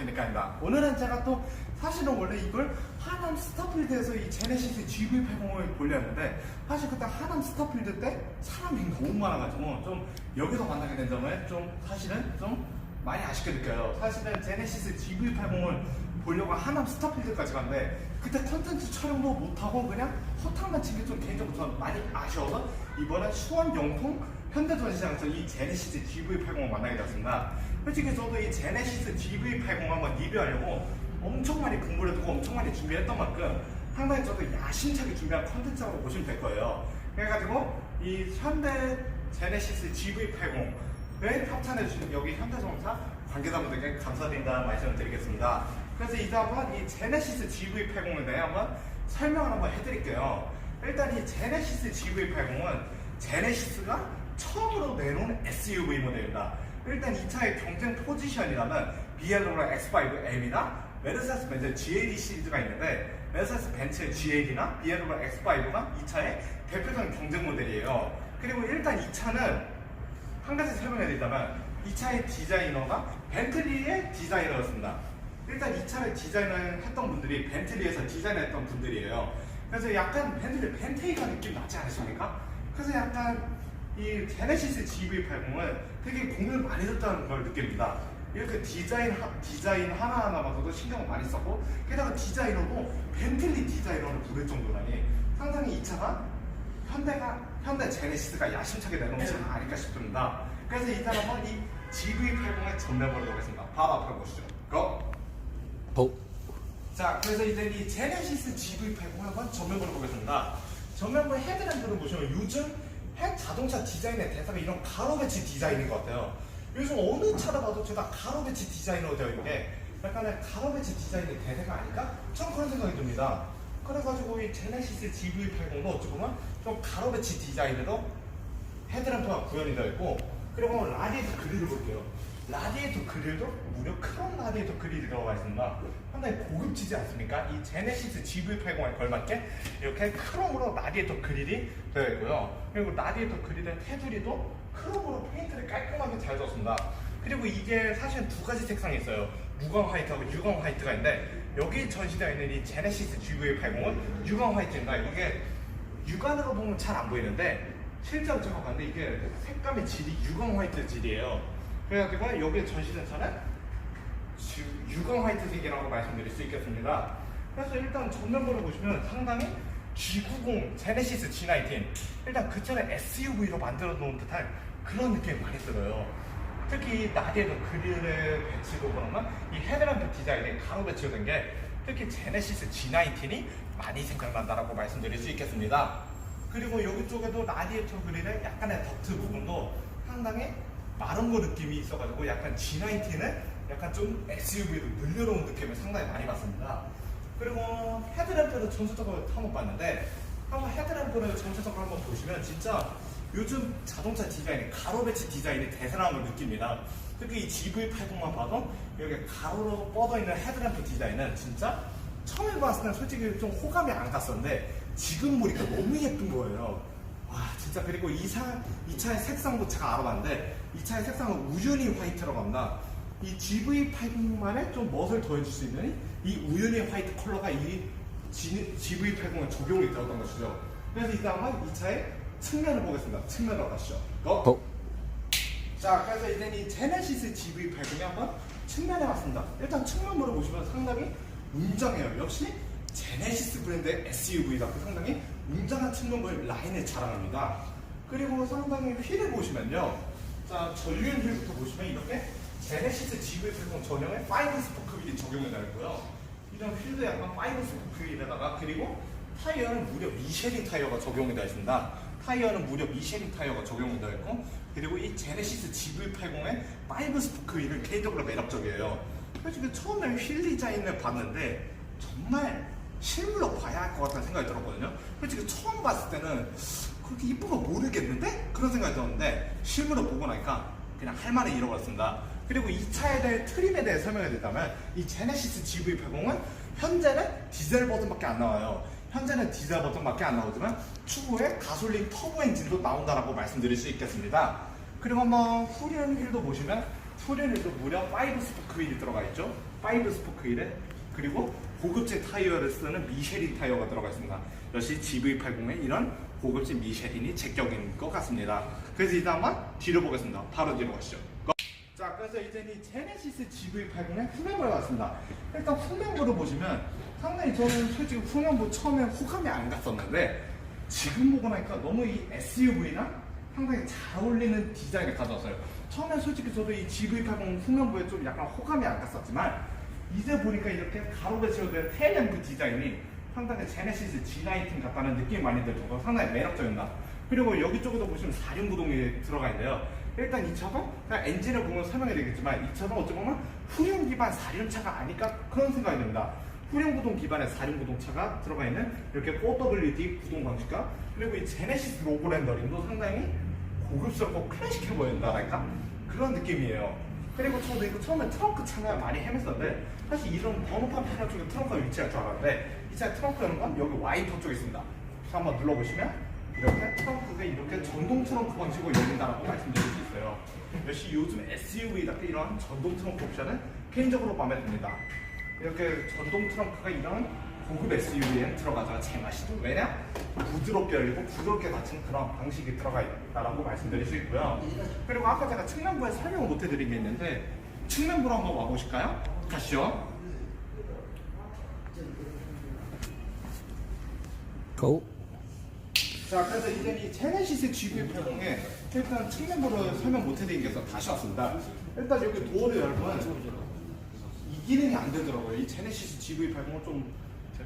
안녕하십니까. 오늘은 제가 또 사실은 원래 이걸 하남 스타필드에서 이 제네시스 GV80을 보려 했는데 사실 그때 하남 스타필드 때 사람이 너무 많아가지고 좀 여기서 만나게 된 점을 좀 사실은 좀 많이 아쉽게 느껴요. 사실은 제네시스 GV80을 보려고 하남 스타필드까지 갔는데 그때 컨텐츠 촬영도 못하고 그냥 허탕만 친 게 좀 개인적으로 좀 많이 아쉬워서 이번에 수원 영통 현대전시장에서 이 제네시스 GV80을 만나게 되었습니다. 솔직히 저도 이 제네시스 GV80 한번 리뷰하려고 엄청 많이 공부를 해두고 엄청 많이 준비했던 만큼 상당히 저도 야심차게 준비한 컨텐츠라고 보시면 될 거예요. 그래가지고 이 현대 제네시스 GV80을 협찬해주신 여기 현대자동차 관계자분들께 감사드린다는 말씀을 드리겠습니다. 그래서 이제 한번 이 제네시스 GV80에 대해 한번 설명을 한번 해드릴게요. 일단 이 제네시스 GV80은 제네시스가 처음으로 내놓은 SUV 모델입니다. 일단 이 차의 경쟁 포지션이라면 BMW X5M이나 메르세데스 벤츠 GLE 시리즈가 있는데 메르세데스 벤츠 GLE나 BMW X5가 이 차의 대표적인 경쟁 모델이에요. 그리고 일단 이 차는 한 가지 설명해 드리자면 이 차의 디자이너가 벤틀리의 디자이너였습니다. 일단 이 차를 디자인했던 분들이 벤틀리에서 디자인했던 분들이에요. 그래서 약간 벤틀리 벤테이가 느낌 나지 않으십니까? 그래서 약간 이 제네시스 GV80은 되게 공을 많이 썼다는 걸 느낍니다. 이렇게 디자인 하나하나마저도 신경을 많이 썼고 게다가 디자이너도 벤틀리 디자이너를 부를 정도라니 상당히 이 차가 현대 제네시스가 야심차게 내놓은 차가 아닐까 싶습니다. 그래서 일단 한번 이 GV80의 전면부를 보겠습니다. 바로 앞으로 보시죠. 고! 자, 그래서 이제 이 제네시스 GV80 한번 전면부를 보겠습니다. 전면부 헤드램프를 보시면 요즘 자동차 디자인의 대사가 이런 가로 배치 디자인인 것 같아요. 요즘 어느 차를 봐도 제가 가로 배치 디자인으로 되어 있는 게 약간의 가로 배치 디자인의 대세가 아닐까? 전 그런 생각이 듭니다. 그래가지고 이 제네시스 GV80도 어찌 보면 좀 가로 배치 디자인으로 헤드램프가 구현이 되어 있고, 그리고 라디에이터 그릴을 볼게요. 라디에이터 그릴도 무려 크롬 라디에이터 그릴이 들어가 있습니다. 상당히 고급지지 않습니까? 이 제네시스 GV80에 걸맞게 이렇게 크롬으로 라디에이터 그릴이 되어 있고요. 그리고 라디에이터 그릴의 테두리도 크롬으로 페인트를 깔끔하게 잘 줬습니다. 그리고 이게 사실 두 가지 색상이 있어요. 무광 화이트하고 유광 화이트가 있는데 여기 전시되어 있는 이 제네시스 GV80은 유광 화이트입니다. 이게 육안으로 보면 잘 안 보이는데 실제로 제가 봤는데 이게 색감의 질이 유광 화이트 질이에요. 그래가지고 여기에 전시된 차는 유광 화이트색이라고 말씀드릴 수 있겠습니다. 그래서 일단 전면부를 보시면 상당히 G90 제네시스 G19 일단 그 차를 SUV로 만들어 놓은 듯한 그런 느낌이 많이 들어요. 특히 라디에이터 그릴의 배치도 그러면 이 헤드램프 디자인이 가로 배치가 된 게 특히 제네시스 G19이 많이 생각난다라고 말씀드릴 수 있겠습니다. 그리고 여기 쪽에도 라디에이터 그릴의 약간의 덕트 부분도 상당히 마른 거 느낌이 있어가지고 약간 G19은 약간 좀 SUV로 늘려놓은 느낌을 상당히 많이 받습니다. 그리고 헤드램프를 전체적으로 한번 봤는데 한번 헤드램프를 전체적으로 한번 보시면 진짜 요즘 자동차 디자인이 가로 배치 디자인이 대세라는 걸 느낍니다. 특히 이 GV80만 봐도 여기 가로로 뻗어있는 헤드램프 디자인은 진짜 처음에 봤을 때는 솔직히 좀 호감이 안 갔었는데 지금 보니까 너무 예쁜 거예요. 와 진짜. 그리고 이 차의 색상도 제가 알아봤는데 이 차의 색상은 우유니 화이트라고 합니다. 이 GV80만에 좀 멋을 더해줄 수 있는 이 우유니 화이트 컬러가 이 GV80에 적용이 되었던 것이죠. 그래서 이제 한번 이 차의 측면을 보겠습니다. 측면으로 가시죠. 고! 자, 그래서 이제 이 제네시스 GV80에 한번 측면에 왔습니다. 일단 측면으로 보시면 상당히 웅장해요. 역시 제네시스 브랜드의 SUV다. 상당히 웅장한 측면부의 라인을 자랑합니다. 그리고 상당히 휠을 보시면요. 자, 전륜 휠부터 보시면 이렇게 제네시스 GV80 전용의 5 스포크 휠이 적용이 되어 있고요. 이런 휠도 약간 5 스포크 휠에다가 그리고 타이어는 무려 미쉐린 타이어가 적용이 되어 있습니다. 타이어는 무려 미쉐린 타이어가 적용이 되어 있고, 그리고 이 제네시스 GV80의 5 스포크 휠은 개인적으로 매력적이에요. 솔직히 처음에 휠 디자인을 봤는데 정말 실물로 봐야 할 것 같다는 생각이 들었거든요. 솔직히 처음 봤을 때는 그렇게 이쁜 거 모르겠는데? 그런 생각이 들었는데 실물로 보고 나니까 그냥 할 말을 잃어버렸습니다. 그리고 이 차에 대해 트림에 대해 설명해 드리자면 이 제네시스 GV80은 현재는 디젤 버전밖에 안 나와요. 현재는 디젤 버전밖에 안 나오지만 추후에 가솔린 터보 엔진도 나온다라고 말씀드릴 수 있겠습니다. 그리고 한번 후륜 휠도 보시면 후륜에도 무려 5 스포크 휠이 들어가 있죠. 5 스포크 휠에 그리고 고급진 타이어를 쓰는 미쉐린 타이어가 들어가 있습니다. 역시 GV80에 이런 고급진 미쉐린이 제격인 것 같습니다. 그래서 이제 한번 뒤로 보겠습니다. 바로 뒤로 가시죠. 자, 그래서 이제 이 제네시스 GV80의 후면부에 왔습니다. 일단 후면부를 보시면 상당히 저는 솔직히 후면부 처음에 호감이 안 갔었는데 지금 보고 나니까 너무 이 SUV랑 상당히 잘 어울리는 디자인을 가져왔어요. 처음에 솔직히 저도 이 GV80 후면부에 좀 약간 호감이 안 갔었지만 이제 보니까 이렇게 가로가 지어된 테일램프 디자인이 상당히 제네시스 G19 같다는 느낌이 많이 들고 상당히 매력적입니다. 그리고 여기 쪽에도 보시면 4륜구동이 들어가 있는데요. 일단 이 차도 그냥 엔진을 보면 설명이 되겠지만 이 차도 어찌 보면 후륜 기반 4륜차가 아닐까 그런 생각이 듭니다. 후륜 구동 기반의 4륜 구동차가 들어가 있는 이렇게 4WD 구동 방식과 그리고 이 제네시스 로고 렌더링도 상당히 고급스럽고 클래식해 보인다랄까 그런 느낌이에요. 그리고 저도 이거 처음에 트렁크 찾아 많이 헤맸었는데 사실 이런 번호판 패널 쪽에 트렁크가 위치할 줄 알았는데 이 차의 트렁크 여는 건 여기 와이퍼 쪽에 있습니다. 그래서 한번 눌러보시면 이렇게 트렁크가 이렇게 전동 트렁크 방식으로 열린다라고 말씀드릴 수 있어요. 역시 요즘 SUV답게 이런 전동 트렁크 옵션은 개인적으로 마음에 듭니다. 이렇게 전동 트렁크가 이런 고급 SUV에 들어가자 제맛이죠. 왜냐? 부드럽게 열리고 부드럽게 닫힌 그런 방식이 들어가 있다라고 말씀드릴 수 있고요. 그리고 아까 제가 측면부에 설명을 못 해드린 게 있는데 측면부로 한번 와보실까요? 가시죠. Go. 자, 그래서 이제 이 제네시스 GV80에 일단 측면부로 설명 못 해드린 게 있어서 다시 왔습니다. 일단 여기 도어를 열면 이 기능이 안 되더라고요. 이 제네시스 GV80은 좀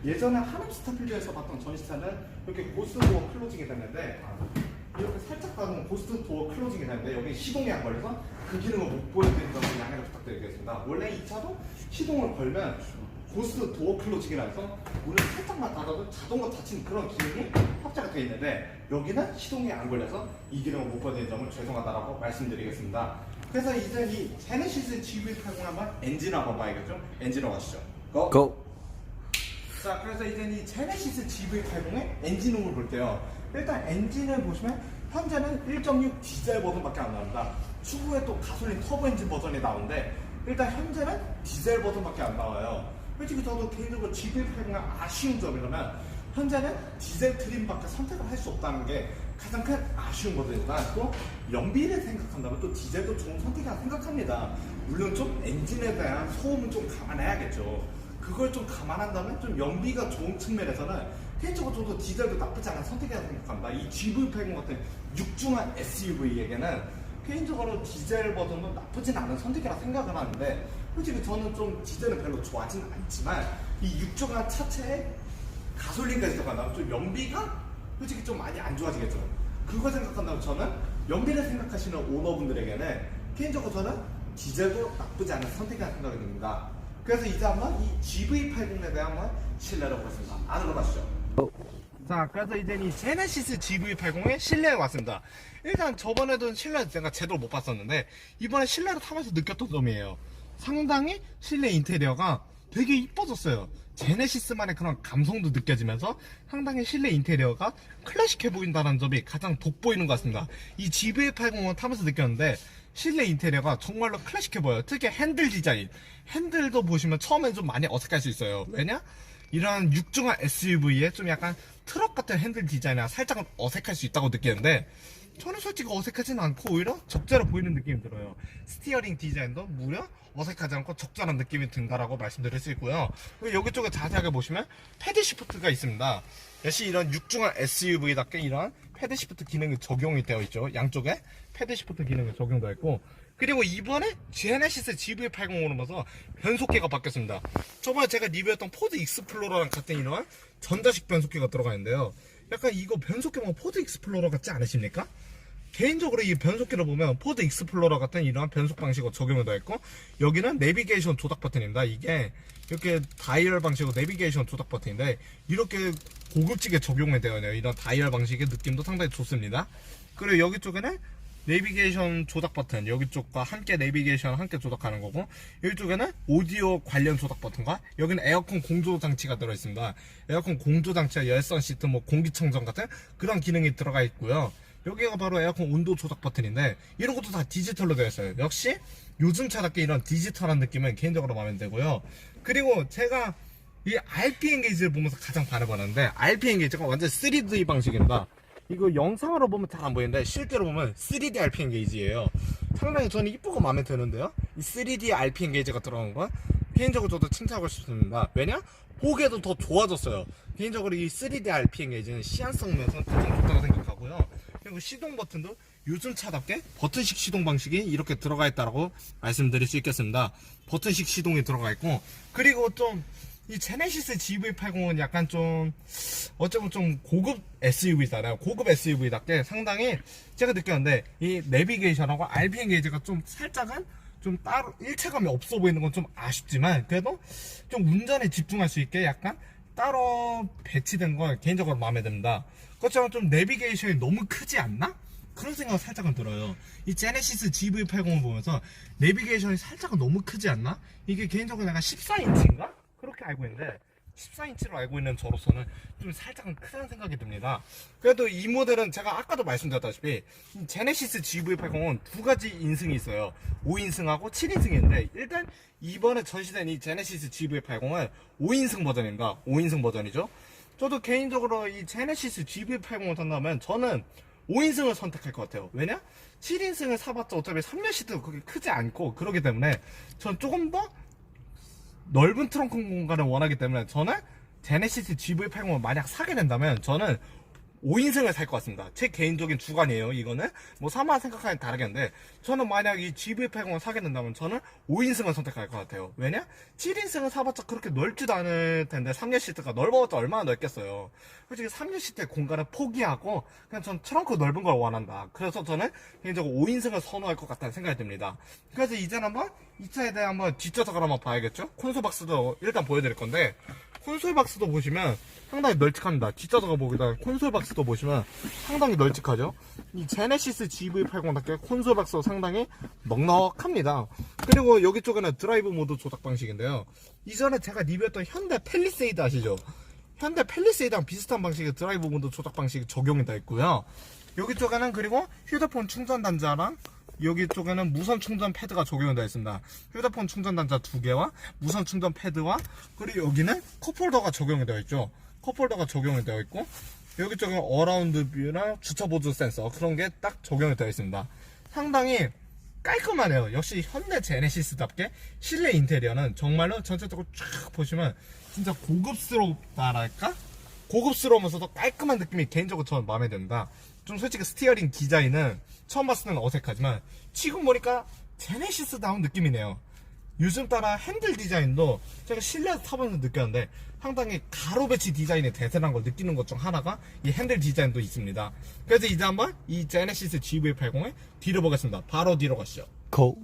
예전에 하남 스타필드에서 봤던 전시차는 이렇게 고스트 도어 클로징이 됐는데 이렇게 살짝 가면 고스트 도어 클로징이 되는데 여기 시동이 안 걸려서 그 기능을 못 보여드린 점을 양해를 부탁드리겠습니다. 원래 이 차도 시동을 걸면 고스트 도어 클로징이라서 문을 살짝만 닫아도 자동으로 닫히는 그런 기능이 합체가 되어 있는데 여기는 시동이 안 걸려서 이 기능을 못 보여드린 점을 죄송하다라고 말씀드리겠습니다. 그래서 이제 이 제네시스 GV80 한번 엔진 한번 봐야겠죠? 엔진으로 가시죠. 고! Go. 자, 그래서 이제 이 제네시스 GV80의 엔진음을 볼게요. 일단 엔진을 보시면 현재는 1.6 디젤 버전밖에 안 나옵니다. 추후에 또 가솔린 터보 엔진 버전이 나오는데 일단 현재는 디젤 버전밖에 안 나와요. 솔직히 저도 개인적으로 GV80의 아쉬운 점이라면 현재는 디젤 트림밖에 선택을 할 수 없다는 게 가장 큰 아쉬운 거지만 또 연비를 생각한다면 또 디젤도 좋은 선택이라 생각합니다. 물론 좀 엔진에 대한 소음은 좀 감안해야겠죠. 그걸 좀 감안한다면 좀 연비가 좋은 측면에서는 개인적으로 저도 디젤도 나쁘지 않은 선택이라고 생각합니다. 이 GV80 같은 육중한 SUV에게는 개인적으로 디젤 버전도 나쁘진 않은 선택이라고 생각을 하는데 솔직히 저는 좀 디젤은 별로 좋아하진 않지만 이 육중한 차체에 가솔린까지 들어간다면 좀 연비가 솔직히 좀 많이 안 좋아지겠죠. 그거 생각한다면 저는 연비를 생각하시는 오너분들에게는 개인적으로 저는 디젤도 나쁘지 않은 선택이라고 생각이 듭니다. 그래서 이제 한번 이 GV80에 대해 한번 실내를 보겠습니다. 안으로 가시죠. 자, 그래서 이제 이 제네시스 GV80의 실내에 왔습니다. 일단 저번에도 실내 제가 제대로 못 봤었는데 이번에 실내를 타면서 느꼈던 점이에요. 상당히 실내 인테리어가 되게 이뻐졌어요. 제네시스만의 그런 감성도 느껴지면서 상당히 실내 인테리어가 클래식해 보인다는 점이 가장 돋보이는 것 같습니다. 이 GV80을 타면서 느꼈는데 실내 인테리어가 정말로 클래식해 보여요. 특히 핸들 디자인. 핸들도 보시면 처음엔 좀 많이 어색할 수 있어요. 왜냐? 이런 육중한 SUV에 좀 약간 트럭 같은 핸들 디자인이라 살짝은 어색할 수 있다고 느끼는데 저는 솔직히 어색하진 않고 오히려 적절해 보이는 느낌이 들어요. 스티어링 디자인도 무려 어색하지 않고 적절한 느낌이 든다라고 말씀드릴 수 있고요. 그리고 여기 쪽에 자세하게 보시면 패드 시프트가 있습니다. 역시 이런 육중한 SUV답게 이런 패드 시프트 기능이 적용이 되어 있죠. 양쪽에 패드 시프트 기능이 적용되어 있고 그리고 이번에 제네시스 GV80으로 오면서 변속기가 바뀌었습니다. 저번에 제가 리뷰했던 포드 익스플로러랑 같은 이런 전자식 변속기가 들어가 있는데요. 약간 이거 변속기 보면 포드 익스플로러 같지 않으십니까? 개인적으로 이 변속기를 보면 포드 익스플로러 같은 이러한 변속 방식으로 적용이 되어 있고 여기는 내비게이션 조작 버튼입니다. 이게 이렇게 다이얼 방식으로 내비게이션 조작 버튼인데 이렇게 고급지게 적용이 되어 있네요. 이런 다이얼 방식의 느낌도 상당히 좋습니다. 그리고 여기 쪽에는 내비게이션 조작 버튼 여기 쪽과 함께 내비게이션 함께 조작하는 거고 여기 쪽에는 오디오 관련 조작 버튼과 여기는 에어컨 공조 장치가 들어있습니다. 에어컨 공조 장치와 열선 시트 뭐 공기청정 같은 그런 기능이 들어가 있고요. 여기가 바로 에어컨 온도 조작 버튼인데 이런 것도 다 디지털로 되어 있어요. 역시 요즘 차답게 이런 디지털한 느낌은 개인적으로 마음에 들고요. 그리고 제가 이 RPM 게이지를 보면서 가장 반해봤는데 RPM 게이지가 완전 3D 방식입니다. 이거 영상으로 보면 잘 안 보이는데 실제로 보면 3D RPM 게이지예요. 상당히 저는 이쁘고 마음에 드는데요. 이 3D RPM 게이지가 들어간 건 개인적으로 저도 칭찬하고 싶습니다. 왜냐? 보기에도 더 좋아졌어요. 개인적으로 이 3D RPM 게이지는 시한성 면에서 가장 좋다고 생각하고요. 그리고 시동 버튼도 요즘 차답게 버튼식 시동 방식이 이렇게 들어가 있다고 말씀드릴 수 있겠습니다. 버튼식 시동이 들어가 있고, 그리고 좀 이 제네시스 GV80은 약간 좀 어쩌면 좀 고급 SUV잖아요. 고급 SUV답게 상당히 제가 느꼈는데 이 내비게이션하고 RPM 게이지가 좀 살짝은 좀 따로 일체감이 없어 보이는 건 좀 아쉽지만 그래도 좀 운전에 집중할 수 있게 약간 따로 배치된 건 개인적으로 마음에 듭니다. 그렇지만 좀 내비게이션이 너무 크지 않나? 그런 생각은 살짝은 들어요. 이 제네시스 GV80을 보면서 내비게이션이 살짝은 너무 크지 않나? 이게 개인적으로 약간 14인치인가? 그렇게 알고 있는데 14인치로 알고 있는 저로서는 좀 살짝은 크다는 생각이 듭니다. 그래도 이 모델은 제가 아까도 말씀드렸다시피 이 제네시스 GV80은 두 가지 인승이 있어요. 5인승하고 7인승이 있는데 일단 이번에 전시된 이 제네시스 GV80은 5인승 버전입니다. 5인승 버전이죠. 저도 개인적으로 이 제네시스 GV80을 산다면 저는 5인승을 선택할 것 같아요. 왜냐? 7인승을 사봤자 어차피 3열 시트가 그렇게 크지 않고 그러기 때문에 전 조금 더 넓은 트렁크 공간을 원하기 때문에 저는 제네시스 GV80을 만약 사게 된다면 저는 5인승을 살 것 같습니다. 제 개인적인 주관이에요. 이거는 뭐 사마 생각하면 다르겠는데 저는 만약 이 GV80을 사게 된다면 저는 5인승을 선택할 것 같아요. 왜냐? 7인승을 사봤자 그렇게 넓지도 않을 텐데 3열 시트가 넓어봤자 얼마나 넓겠어요. 솔직히 3열 시트의 공간을 포기하고 그냥 전 트렁크 넓은 걸 원한다. 그래서 저는 개인적으로 5인승을 선호할 것 같다는 생각이 듭니다. 그래서 이제는 한번 이 차에 대해 한번 뒷좌석을 한번 봐야겠죠? 콘솔 박스도 일단 보여드릴 건데 콘솔 박스도 보시면 상당히 널찍합니다. 뒷좌석을 보기다 콘솔 박스도 보시면 상당히 널찍하죠. 이 제네시스 GV80답게 콘솔 박스도 상당히 넉넉합니다. 그리고 여기 쪽에는 드라이브 모드 조작 방식인데요. 이전에 제가 리뷰했던 현대 팰리세이드 아시죠? 현대 팰리세이드랑 비슷한 방식의 드라이브 모드 조작 방식이 적용이 되어 있고요. 여기 쪽에는 그리고 휴대폰 충전 단자랑 여기 쪽에는 무선 충전 패드가 적용이 되어 있습니다. 휴대폰 충전 단자 2개와 무선 충전 패드와 그리고 여기는 컵홀더가 적용이 되어 있죠. 컵홀더가 적용이 되어 있고 여기 쪽에 어라운드 뷰나 주차 보조 센서 그런 게 딱 적용이 되어 있습니다. 상당히 깔끔하네요. 역시 현대 제네시스답게 실내 인테리어는 정말로 전체적으로 쫙 보시면 진짜 고급스럽다랄까? 고급스러우면서도 깔끔한 느낌이 개인적으로 저는 마음에 듭니다. 좀 솔직히 스티어링 디자인은 처음 봤을 때는 어색하지만 지금 보니까 제네시스다운 느낌이네요. 요즘 따라 핸들 디자인도 제가 실내에서 타보면서 느꼈는데 상당히 가로 배치 디자인이 대세란 걸 느끼는 것 중 하나가 이 핸들 디자인도 있습니다. 그래서 이제 한번 이 제네시스 GV80을 뒤로 보겠습니다. 바로 뒤로 가시죠. 고.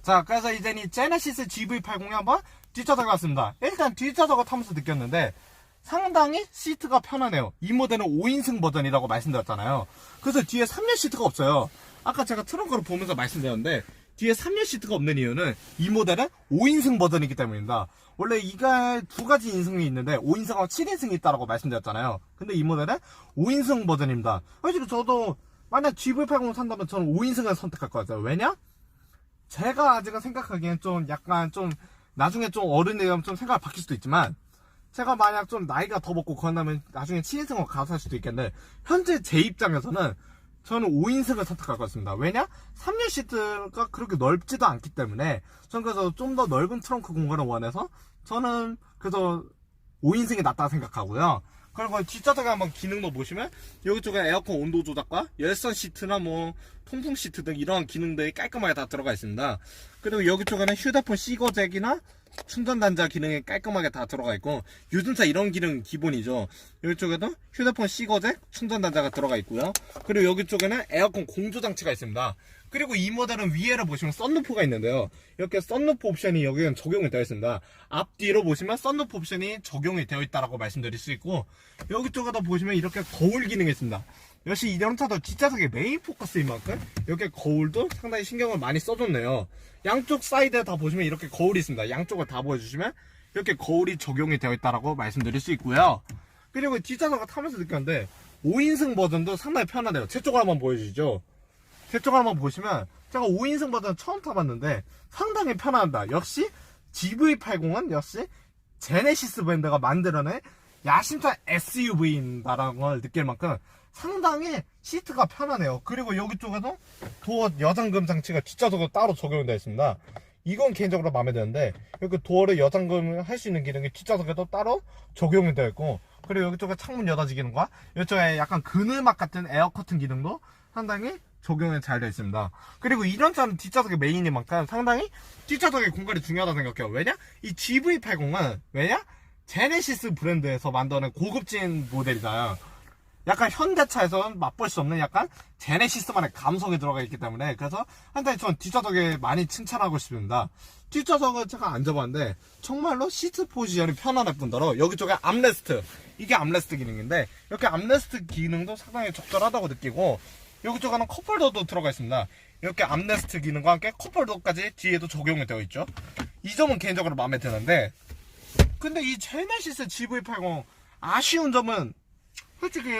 자, 그래서 이제 이 제네시스 GV80에 한번 뒷좌석에 왔습니다. 일단 뒷좌석을 타면서 느꼈는데 상당히 시트가 편하네요. 이 모델은 5인승 버전이라고 말씀드렸잖아요. 그래서 뒤에 3열 시트가 없어요. 아까 제가 트렁크를 보면서 말씀드렸는데 뒤에 3열 시트가 없는 이유는 이 모델은 5인승 버전이기 때문입니다. 원래 이가 두 가지 인승이 있는데 5인승하고 7인승이 있다고 말씀드렸잖아요. 근데 이 모델은 5인승 버전입니다. 사실 저도 만약 GV80 산다면 저는 5인승을 선택할 것 같아요. 왜냐? 제가 아직은 생각하기엔 좀 약간 좀 나중에 좀 어른이 되면 좀 생각이 바뀔 수도 있지만 제가 만약 좀 나이가 더 먹고 그런다면 나중에 7인승으로 가서 할 수도 있겠는데 현재 제 입장에서는 저는 5인승을 선택할 것 같습니다. 왜냐? 3열 시트가 그렇게 넓지도 않기 때문에 저는 그래서 좀 더 넓은 트렁크 공간을 원해서 저는 그래서 5인승이 낫다고 생각하고요. 그리고 뒷좌석에 한번 기능도 보시면 여기 쪽에 에어컨 온도 조작과 열선 시트나 뭐 통풍 시트 등 이런 기능들이 깔끔하게 다 들어가 있습니다. 그리고 여기 쪽에는 휴대폰 시거잭이나 충전 단자 기능이 깔끔하게 다 들어가 있고 요즘차 이런 기능 기본이죠. 여기 쪽에도 휴대폰 시거잭 충전 단자가 들어가 있고요. 그리고 여기 쪽에는 에어컨 공조 장치가 있습니다. 그리고 이 모델은 위에를 보시면 썬루프가 있는데요. 이렇게 썬루프 옵션이 여기는 적용이 되어 있습니다. 앞뒤로 보시면 썬루프 옵션이 적용이 되어 있다고 말씀드릴 수 있고 여기 쪽에도 보시면 이렇게 거울 기능이 있습니다. 역시 이런 차도 뒷좌석의 메인 포커스인 만큼 이렇게 거울도 상당히 신경을 많이 써줬네요. 양쪽 사이드에 다 보시면 이렇게 거울이 있습니다. 양쪽을 다 보여주시면 이렇게 거울이 적용이 되어 있다고 말씀드릴 수 있고요. 그리고 뒷좌석을 타면서 느꼈는데 5인승 버전도 상당히 편하네요. 제 쪽을 한번 보여주시죠. 제 쪽을 한번 보시면 제가 5인승 버전 처음 타봤는데 상당히 편하다. 역시 GV80은 역시 제네시스 브랜드가 만들어낸 야심찬 SUV다라는 걸 느낄 만큼 상당히 시트가 편하네요. 그리고 여기 쪽에도 도어 여잠금 장치가 뒷좌석으로 따로 적용이 되어 있습니다. 이건 개인적으로 마음에 드는데 여기 도어를 여잠금 할 수 있는 기능이 뒷좌석에도 따로 적용이 되어 있고, 그리고 여기 쪽에 창문 여닫이 기능과 이쪽에 약간 그늘막 같은 에어 커튼 기능도 상당히 적용이 잘 되어 있습니다. 그리고 이런 차는 뒷좌석이 메인인 만큼 상당히 뒷좌석의 공간이 중요하다고 생각해요. 왜냐? 이 GV80은 왜냐? 제네시스 브랜드에서 만드는 고급진 모델이잖아요. 약간 현대차에서는 맛볼 수 없는 약간 제네시스만의 감성이 들어가 있기 때문에, 그래서 상당히 전 뒷좌석에 많이 칭찬하고 싶습니다. 뒷좌석은 제가 앉아봤는데 정말로 시트 포지션이 편안할 뿐더러 여기 쪽에 암레스트, 이게 암레스트 기능인데 이렇게 암레스트 기능도 상당히 적절하다고 느끼고, 여기 쪽에는 컵홀더도 들어가 있습니다. 이렇게 암레스트 기능과 함께 컵홀더까지 뒤에도 적용이 되어 있죠. 이 점은 개인적으로 마음에 드는데, 근데 이 제네시스 GV80 아쉬운 점은 솔직히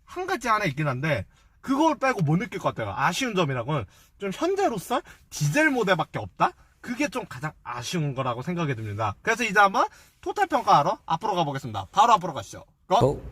한 가지 안에 있긴 한데 그걸 빼고 못 느낄 것 같아요. 아쉬운 점이라고는 좀 현재로서 디젤 모델밖에 없다? 그게 좀 가장 아쉬운 거라고 생각이 듭니다. 그래서 이제 한번 토탈 평가하러 앞으로 가보겠습니다. 바로 앞으로 가시죠. 고!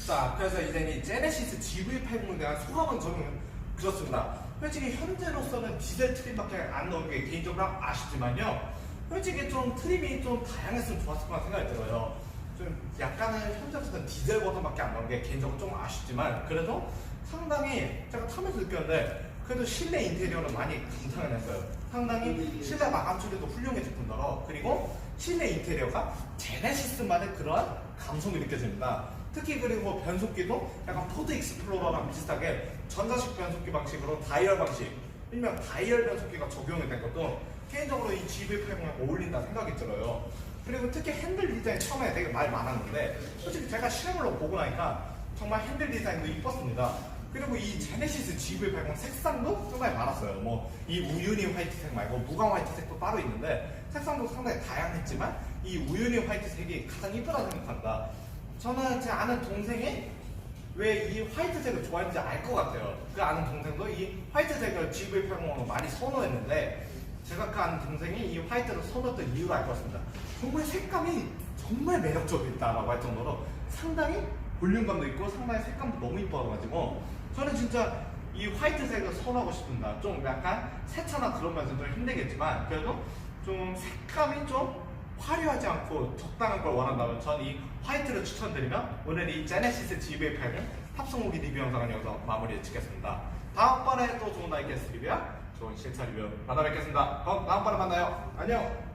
자, 그래서 이제 이 제네시스 GV80에 대한 소감은 저는 그렇습니다. 솔직히 현재로서는 디젤 트림밖에 안 넣은 게 개인적으로 아쉽지만요, 솔직히 좀 트림이 좀 다양했으면 좋았을 거란 생각이 들어요. 좀 약간은 현재로서는 디젤 버전밖에 안 넣은 게 개인적으로 좀 아쉽지만, 그래도 상당히 제가 타면서 느꼈는데 그래도 실내 인테리어는 많이 감탄을 했어요. 상당히 실내 마감 처리도 훌륭해질 뿐더러, 그리고 실내 인테리어가 제네시스만의 그런 감성이 느껴집니다. 특히 그리고 변속기도 약간 포드 익스플로러랑 비슷하게 전자식 변속기 방식으로 다이얼 방식, 일명 다이얼 변속기가 적용이 된 것도 개인적으로 이 GV80에 어울린다 생각이 들어요. 그리고 특히 핸들 디자인 처음에 되게 말 많았는데 솔직히 제가 실행으로 보고 나니까 정말 핸들 디자인도 이뻤습니다. 그리고 이 제네시스 GV80 색상도 상당히 많았어요. 뭐 이 우유니 화이트색 말고 무광 화이트색도 따로 있는데 색상도 상당히 다양했지만 이 우유니 화이트색이 가장 이쁘다고 생각합니다. 저는 제 아는 동생이 왜 이 화이트색을 좋아했는지 알 것 같아요. 그 아는 동생도 이 화이트색을 GV80으로 많이 선호했는데 제가 그 아는 동생이 이 화이트를 선호했던 이유를 알 것 같습니다. 정말 색감이 정말 매력적이다라고 할 정도로 상당히 볼륨감도 있고 상당히 색감도 너무 이뻐가지고 저는 진짜 이 화이트색을 선호하고 싶습니다. 좀 약간 세차나 그런 면에서 좀 힘들겠지만 그래도 좀 색감이 좀 화려하지 않고 적당한 걸 원한다면 전 이 화이트를 추천드리면 오늘 이 제네시스 GV80 탑승 후기 리뷰 영상은 여기서 마무리 짓겠습니다. 다음번에 또 좋은 나이 게스트 리뷰야 좋은 실차 리뷰 만나 뵙겠습니다. 그럼 다음번에 만나요. 안녕.